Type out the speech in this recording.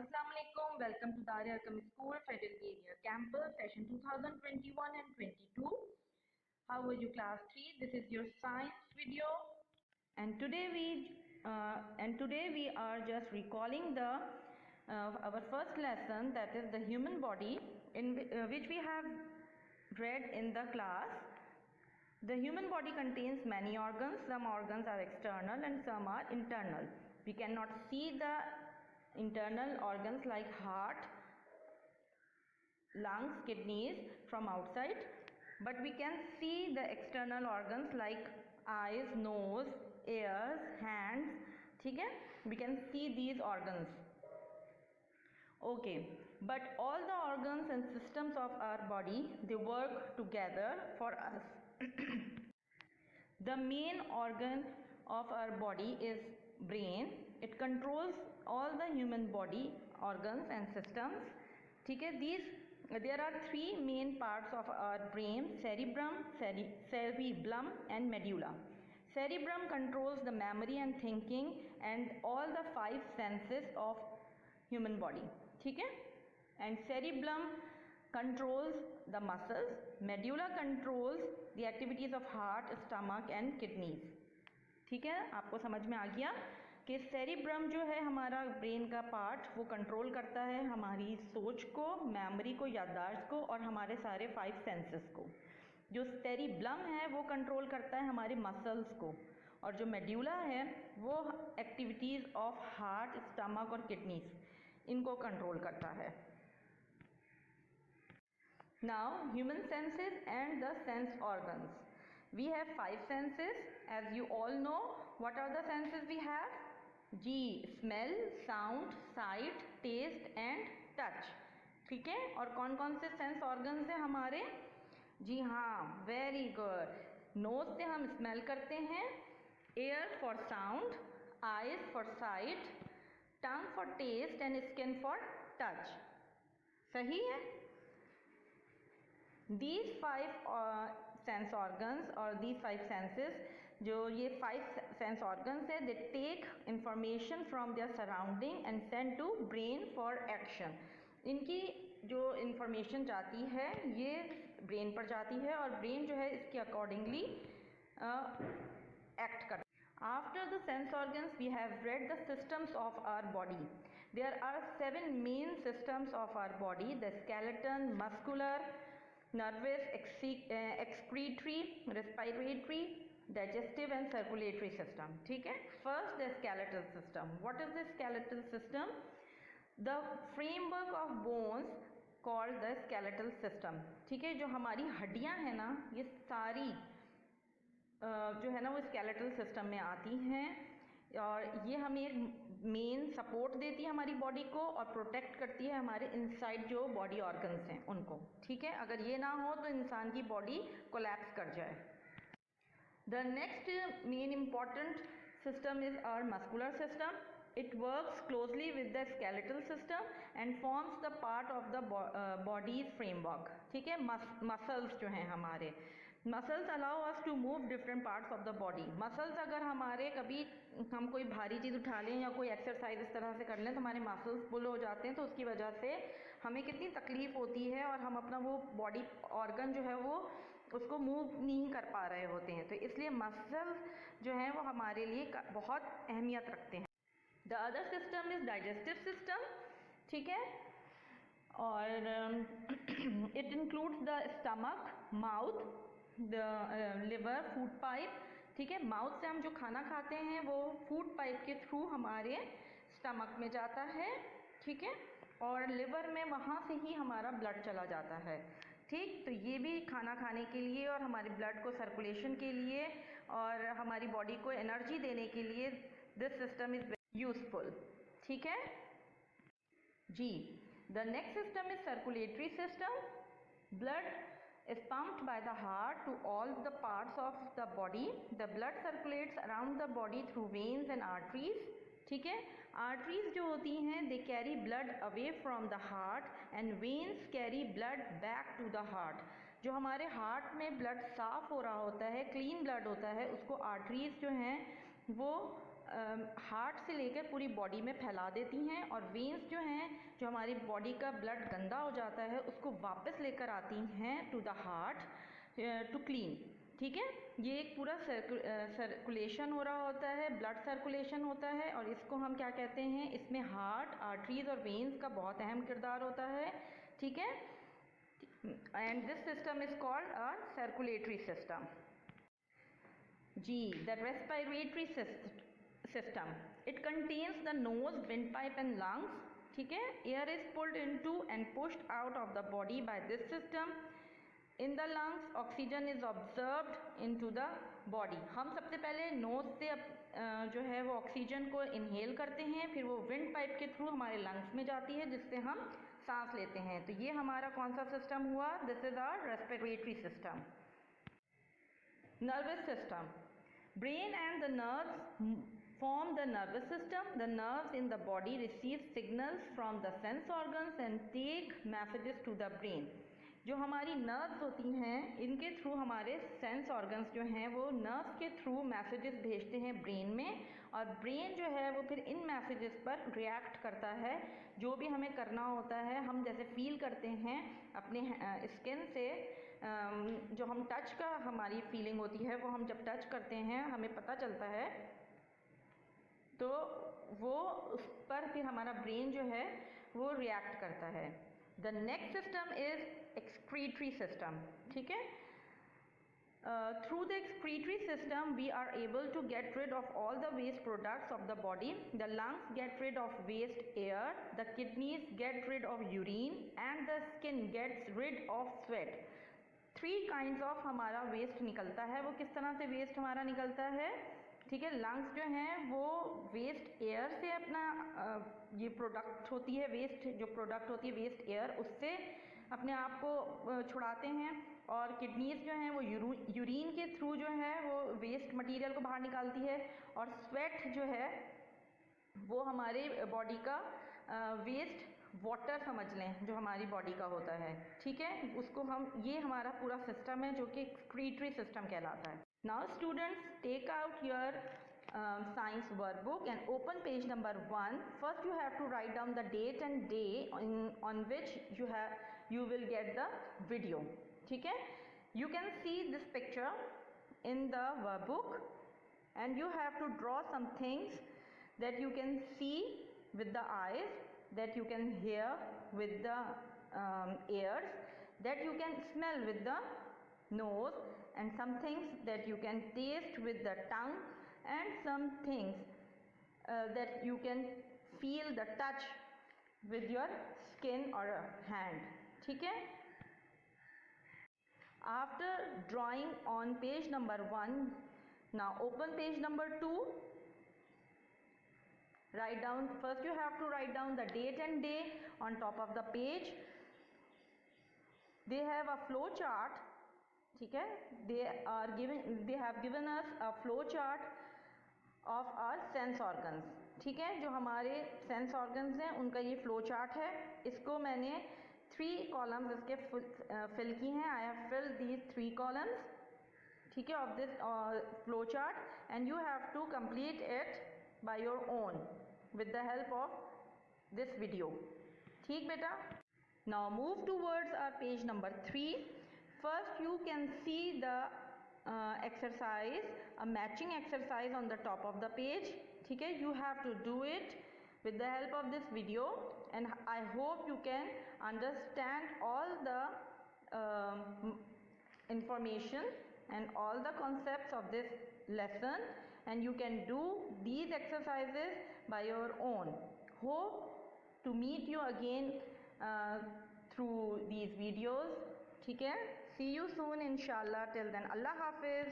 Assalamu alaikum. Welcome to Daria Arkam School, Federal Area Campus, session 2021 and 22. How are you, class 3? This is your science video, and today we are just recalling the our first lesson, that is the human body, in which we have read in the class. The human body contains many organs. Some organs are external and some are internal. We cannot see the internal organs like heart, lungs, kidneys from outside, but we can see the external organs like eyes, nose, ears, hands. ठीक है, we can see these organs. Okay, but all the organs and systems of our body, they work together for us. The main organ of our body is brain. It controls all the human body organs and systems. ठीक है, there are three main parts of our brain: cerebrum, cerebellum and medulla. Cerebrum controls the memory and thinking and all the five senses of human body. ठीक है, and cerebellum controls the muscles. Medulla controls the activities of heart, stomach and kidneys. ठीक है, आपको समझ में आ गया कि cerebrum जो है हमारा ब्रेन का पार्ट, वो कंट्रोल करता है हमारी सोच को, मेमोरी को, याददाश्त को और हमारे सारे फाइव सेंसेस को. जो सेरिब्लम है वो कंट्रोल करता है हमारे मसल्स को, और जो मेड्यूला है वो एक्टिविटीज़ ऑफ हार्ट, स्टमक और किडनीज, इनको कंट्रोल करता है. Now, human senses and the sense organs. We have five senses. As you all know, what are the senses we have? G, smell, sound, sight, taste and touch. ठीक है, और कौन कौन से सेंस ऑर्गन्स हैं हमारे? जी हाँ, वेरी गुड. नोज से हम स्मेल करते हैं, ear for sound, eyes for sight, tongue for taste and skin for touch. सही है. These five sense organs or these five senses, जो ये five sense organs है, they take information from their surrounding and send to brain for action. इनकी जो information जाती है ये brain पर जाती है और brain जो है इसके accordingly act करता है. After the sense organs, we have read the systems of our body. There are 7 main systems of our body: the skeleton, muscular, nervous, excretory, respiratory, digestive and circulatory system. ठीक है. First, the skeletal system. What is the skeletal system? The framework of bones called the skeletal system. ठीक है, जो हमारी हड्डियां हैं ना, ये सारी जो है ना वो स्केलेटल सिस्टम में आती हैं, और ये हमें एक मेन सपोर्ट देती है हमारी बॉडी को और प्रोटेक्ट करती है हमारे इनसाइड जो बॉडी ऑर्गन्स हैं उनको. ठीक है, अगर ये ना हो तो इंसान की बॉडी कोलैप्स कर जाए. The next main important system is our muscular system. It works closely with the skeletal system and forms the part of the body's framework. ठीक है, मसल्स जो हैं हमारे, muscles allow us to move different parts of the body. Muscles अगर हमारे कभी हम कोई भारी चीज़ उठा लें या कोई एक्सरसाइज इस तरह से कर लें तो हमारे मसल्स पुल हो जाते हैं, तो उसकी वजह से हमें कितनी तकलीफ होती है और हम अपना वो बॉडी ऑर्गन जो है वो उसको मूव नहीं कर पा रहे होते हैं. तो इसलिए मसल्स जो हैं वो हमारे लिए बहुत अहमियत रखते हैं. The other system is digestive system. ठीक है, और it includes the stomach, mouth, the liver, food pipe. ठीक है, माउथ से हम जो खाना खाते हैं वो फूड पाइप के थ्रू हमारे स्टमक में जाता है. ठीक है, और लिवर में वहाँ से ही हमारा ब्लड चला जाता है. ठीक, तो ये भी खाना खाने के लिए और हमारे ब्लड को सर्कुलेशन के लिए और हमारी बॉडी को एनर्जी देने के लिए दिस सिस्टम इज यूजफुल. ठीक है जी. The next system is circulatory system. Blood is pumped by the heart to all the parts of the body. The blood circulates around the body through veins and arteries. ठीक है, arteries जो होती हैं they carry blood away from the heart and veins carry blood back to the heart. जो हमारे heart में blood साफ हो रहा होता है, क्लीन ब्लड होता है, उसको आर्टरीज जो हैं वो हार्ट से लेकर पूरी बॉडी में फैला देती हैं, और वेन्स जो हैं, जो हमारी बॉडी का ब्लड गंदा हो जाता है उसको वापस लेकर आती हैं to the heart to clean. ठीक है, ये एक पूरा सर्कुलेशन हो रहा होता है, ब्लड सर्कुलेशन होता है, और इसको हम क्या कहते हैं, इसमें हार्ट, आर्टरीज और वेन्स का बहुत अहम किरदार होता है। ठीक है, and this system is called a circulatory system. G, the respiratory system. It contains the nose, windpipe and lungs. ठीक है, air is pulled into and pushed out of the body by this system. In the lungs, oxygen is absorbed into the body. हम सबसे पहले knows से जो है वो oxygen को इनहेल करते हैं, फिर वो विंड पाइप के थ्रू हमारे लंग्स में जाती है जिससे हम सांस लेते हैं। तो ये हमारा कौन सा सिस्टम हुआ? This is our respiratory system. Nervous system. Brain and the nerves form the nervous system. The nerves in the body receive signals from the sense organs and take messages to the brain. जो हमारी nerves होती हैं, इनके through हमारे sense organs जो हैं वो nerves के थ्रू मैसेजेस भेजते हैं ब्रेन में, और ब्रेन जो है वो फिर इन मैसेजेस पर रिएक्ट करता है। जो भी हमें करना होता है, हम जैसे फील करते हैं अपने स्किन से, जो हम टच का हमारी फीलिंग होती है, वो हम जब टच करते हैं हमें पता चलता है, तो वो उस पर फिर हमारा ब्रेन जो है वो रिएक्ट करता है। The next system is excretory system. ठीक है, through the excretory system we are able to get rid of all the waste products of the body. The lungs get rid of waste air, the kidneys get rid of urine and the skin gets rid of sweat. 3 kinds of हमारा waste निकलता है। वो किस तरह से waste हमारा निकलता है? ठीक है, लंग्स जो हैं वो वेस्ट एयर से अपना ये प्रोडक्ट होती है, वेस्ट जो प्रोडक्ट होती है वेस्ट एयर, उससे अपने आप को छुड़ाते हैं, और किडनीज जो हैं वो यूरिन के थ्रू जो है वो वेस्ट मटेरियल को बाहर निकालती है, और स्वेट जो है वो हमारे बॉडी का वेस्ट वाटर समझ लें जो हमारी बॉडी का होता है। ठीक है, उसको हम, ये हमारा पूरा सिस्टम है जो कि एक्सक्रीटरी सिस्टम कहलाता है। Now students, take out your science workbook and open page number 1. First you have to write down the date and day on which you will get the video. ठीक है, you can see this picture in the workbook and you have to draw some things that you can see with the eyes, that you can hear with the ears, that you can smell with the nose, and some things that you can taste with the tongue, and some things that you can feel the touch with your skin or hand. ठीक है, after drawing on page number 1, now open page number 2. Write down, first you have to write down the date and day on top of the page. They have a flow chart. ठीक है, they have given us a flow chart of our sense organs. ठीक है, जो हमारे sense organs हैं उनका ये flow chart है। इसको मैंने 3 कॉलम्स इसके फिल की हैं। I have fill these 3 columns, ठीक है, of this flow chart, and you have to complete it by your own with the help of this video. ठीक बेटा, now move towards our page number 3. First you can see the exercise, a matching exercise on the top of the page. ठीक है, you have to do it with the help of this video, and I hope you can understand all the information and all the concepts of this lesson, and you can do these exercises by your own. Hope to meet you again through these videos. ठीक है, see you soon inshallah. Till then, Allah Hafiz.